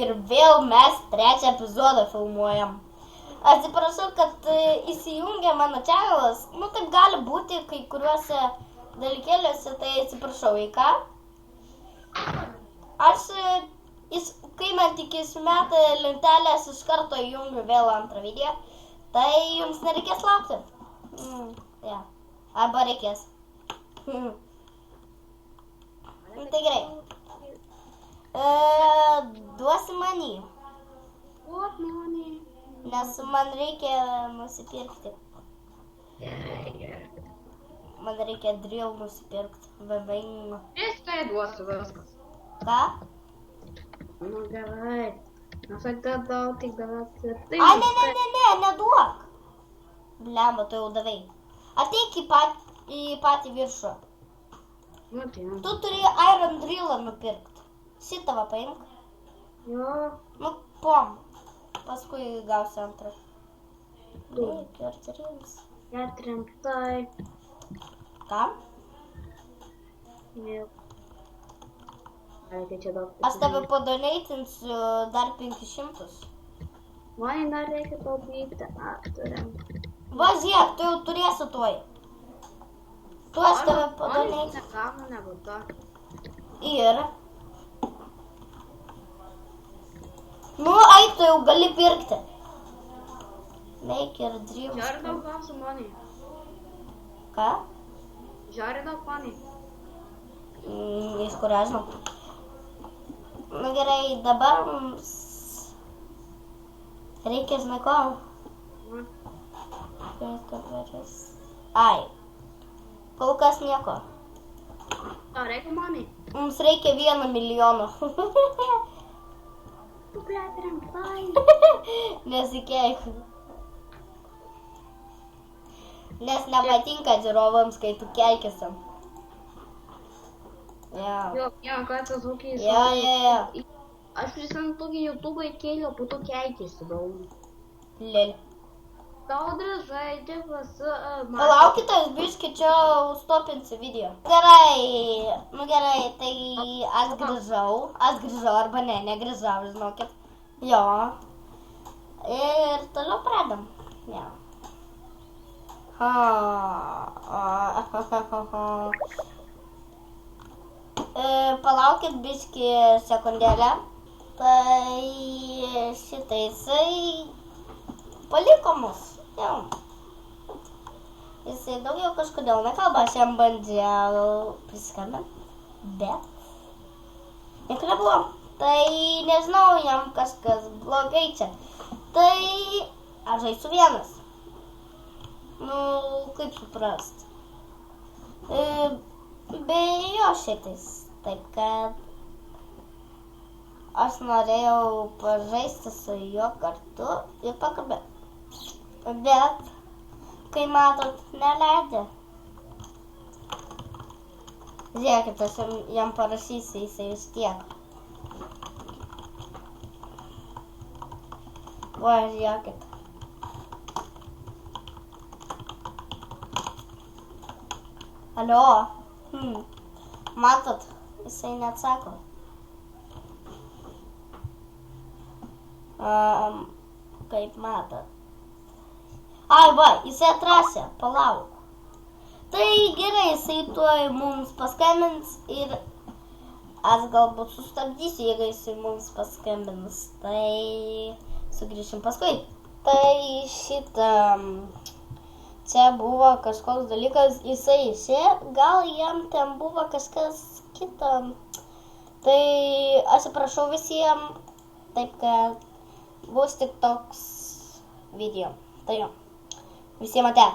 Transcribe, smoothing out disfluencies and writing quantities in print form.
ir vėl mes trečią epizodą filmuojam. Atsiprašau, kad įsijungia mano channel. Nu, taip gali būti kai kuriuose dalykėliuose, tai atsiprašau, į ką? Aš, kai man tik įsimeta lentelės, iš karto įjungiu vėl antrą video, tai jums nereikės laukti. Ja. Arba reikės. Tai gerai. Duosi man jį. Nes man reikia nusipirkti. Man reikia drill nusipirkti. Viską duosiu, viskas. Ką? Nu gerai. Aš atidau, tik dabar tai. Ai, ne, neduok. Blemba, tu jau davai. Ateik į patį viršų. Nu, tai. Tu turi iron drillą nupirkti. Šitą va paimk. Jo. Nu, pom. Paskui gausi antrą. Eik, ir drills. Atrinktai. Kam? Jau. Reikia čia daug. Aš tave padoneitinsiu dar 500. Man dar reikia taupyti aktoriam. Va, žiūrėk, tu jau turėsi tuoj. Tu aš tave padoneitinsiu. Negaunu negu to. Ir? Nu, ai, tu jau gali pirkti. Make ir drills. Žiūri daug gausiu money. Ką? Žiūri daug money. Iš kur aš žinau. Nu gerai, dabar mums reikia, žinai ko? Ai, kol kas nieko. Tau reikia money? Mums reikia 1 milijono. Tu plėtėm, pai. Nesikeik. Nes nepatinka žiūrovams, kai tu keikėsi. Jo, vieną kartą tokį Ja. Aš prisimenu tokį YouTube įkėliau, po to keikėsi daug. Lėl. Gaudrė žaidė pas... Palaukit, aš biškį čia stopinsiu video. Gerai, nu gerai, tai aš grįžau, arba negrįžau, žinokit. Jo. Ir toliau pradam. Jo. Palaukit biškį sekundėlę. Tai šitai jisai paliko mus. Jau. Jisai daugiau kažkodėl nekalba, aš jam bandžiau priskambinti, bet nieko nebuvo. Tai nežinau, jam kažkas blogai čia. Tai aš žaisiu vienas. Nu, kaip suprast. Be jo šitais. Taip kad aš norėjau pažaisti su juo kartu ir pakalbėti. Bet, kai matot, neleidė. Žiūrėkit, aš jam parašysiu, jisai vis tiek. Va, žiūrėkit. Alio. Matot, jisai neatsako. Kaip matot. Ai, va, jisai atrasė, palauk. Tai gerai, jisai tuoj mums paskambins ir aš galbūt sustabdysiu, jeigu jisai mums paskambins. Tai sugrįšim paskui. Tai šitą, čia buvo kažkoks dalykas, jisai išėjo, gal jam ten buvo kažkas kita. Tai atsiprašau visiems, taip kad bus tik toks video. Tai jo. Visiems ate.